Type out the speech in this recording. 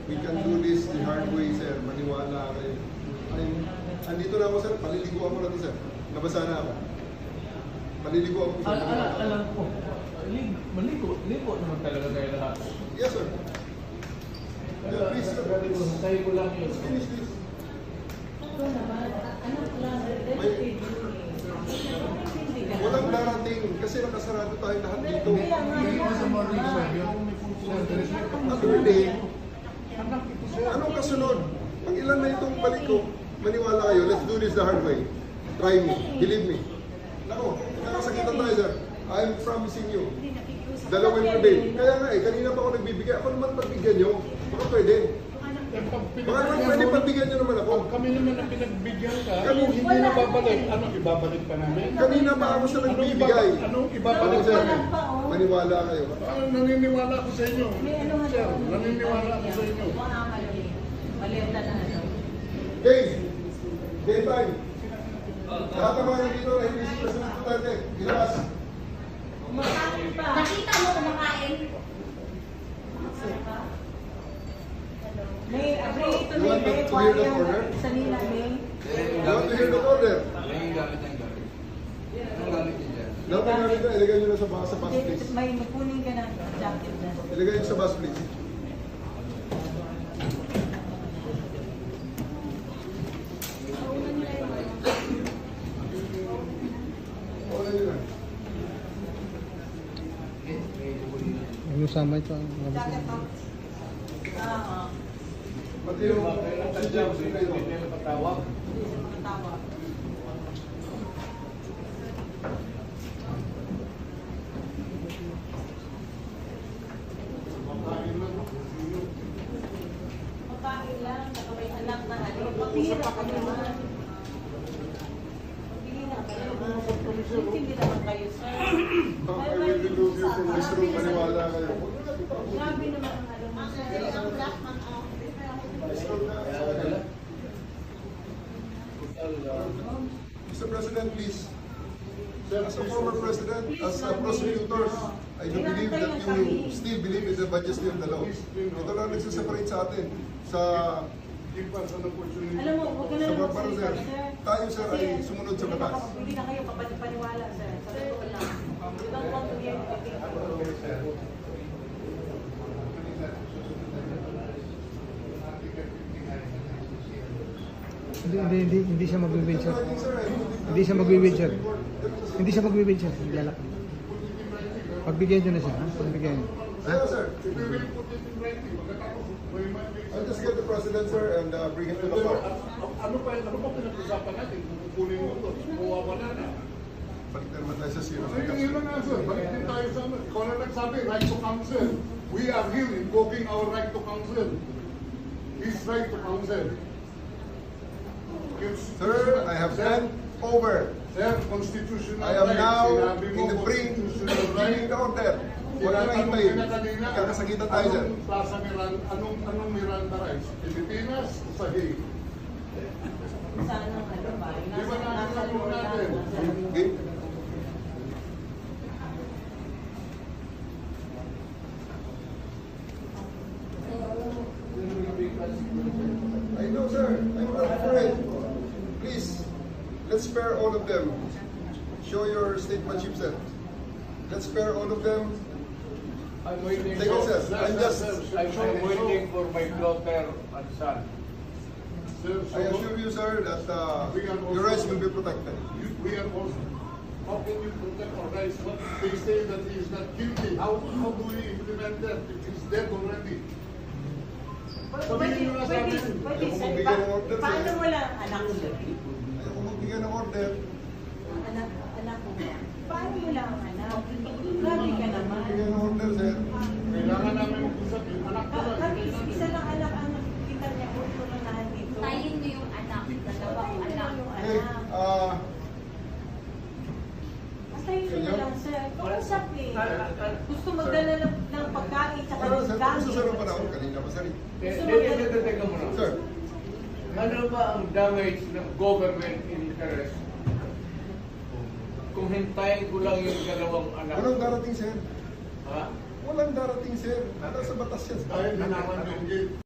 We can do this the hard way, sir. Maniwala kayo. Andito na ako, sir. Paliligo ako na to, sir. Nabasa na ako. Paliligo ako, sir. Alam ko. Maligo naman talaga kayo lahat. Yes, sir. Yeah, please, sir. Tayo ko lang yun. Finish this. Walang darating kasi nakasarado tayo lahat dito. Attorney, anong kasunod? Ang ilan na itong balik ko, maniwala kayo, let's do this the hard way. Try me, believe me. Nako, nakasakitan tayo, sir. I'm promising you. Dalawin mo din. Kaya nga kanina pa ako nagbibigay. Ako naman pagbigyan nyo. Baka pwede. Baka naman pwede pagbigyan nyo naman ako. Kami naman ang pinagbigyan ka. Kung hindi na babalik, anong ibabalik pa namin? Kanina pa ako sa nagbibigay. Anong ibabalik Sir, pa namin? maniwala kayo. Naniniwala ako sa inyo. Sir, naniniwala ako sa inyo. Maleta na ano. Game! Game time! Lahat ng mga dito na hindi si President Duterte, ilabas. Kumakain pa. Nakita mo kumakain? May ito You want may to hear the order? sa nila may. You want to hear the order? Yung gamit ng gamit. Anong gamit niya dyan? Lahat ng gamit na ilagay nyo na sa bus, please. May kunin ka ng jacket na. Ilagay nyo sa bus, please. Order nyo na. Ano sama ito? Jacket mo? Oo. Pati yung si James, kayo. Hindi sa matawag. Makain lang, saka may anak na ano. Pagpira ka naman. Pagpili na kayo. Hindi naman kayo, sir. I will remove you from this room, maniwala kayo. Grabe naman ang alam mo, sir. Ang black man ako. Mr. President, please. Sir, as a former president, as a prosecutors, I do believe that you still believe in the majesty of the law. Ito lang nagsaseparate sa atin. Sa Alam mo, huwag ka na sa lang mga sir. magsalita, sir. Tayo, sir, ay Kasi sumunod sa batas. Hindi na kayo paniwala, sir. Sa totoo lang. You don't want to hear anything. Hindi siya mag-wheel, sir. Hindi siya mag-wheel, sir. Hindi siya mag-wheel, sir. Lalaki. Pagbigyan nyo na siya, ha? Pagbigyan nyo. Sir, sir. I'll just get the president, sir, and bring him to the floor. Ano pa pinag-usapan natin? Kung kukunin mo ito, wala na. Balik na naman tayo sa zero. Yun lang nga, sir. Balik din tayo sa ano. Ikaw na nagsabi, right to counsel. We are here invoking our right to counsel. His right to counsel. Sir, I have gone over. Sir, constitutional I am right. now Sinabi mo, in the brink, constitutional right. giving the order. Huwag na hintayin. Kakasakitan tayo dyan. Anong Miranda rights? Pilipinas o sa Hague? Sana ano ba? Di ba Nasa natin lugar natin? lang. Okay? I know, sir. I'm not afraid. Please, let's spare all of them. Show your statementship, sir. Let's spare all of them. I'm waiting Take it, sir. I'm waiting for my daughter and son. Sir, I assure you, sir, that your rights will be protected. we are also. How can you protect our rights? They say that he is not guilty. How do we implement that if he's dead already? Sabihin nyo na sa amin. Pwede, Ayaw ko sir. magbigay ng order, sir. Paano mo lang anak mo? Ayaw ko magbigay ng order. Anak mo ba? Paano mo lang ang anak? Grabe ka naman. Magbigay ng order, sir. Kailangan namin mag-usap yung anak ko lang. Kami, isa lang anak ang nakikita niya kung turunahan dito. Tayin mo yung anak. Dalawang anak. Yung Okay, anak. Tayo na lang, sir. Kausap eh. Gusto magdala ng pagkain sa ano, sir, gamit. gusto, sir, ang panahon kanina pa, sir. Teka muna. Sir, Ano ba ang damage ng government interest? Kung hintayin ko lang yung dalawang anak. walang darating, sir. Ha? Walang darating, sir. Nasa batas yan. Dahil hinaman yung gate.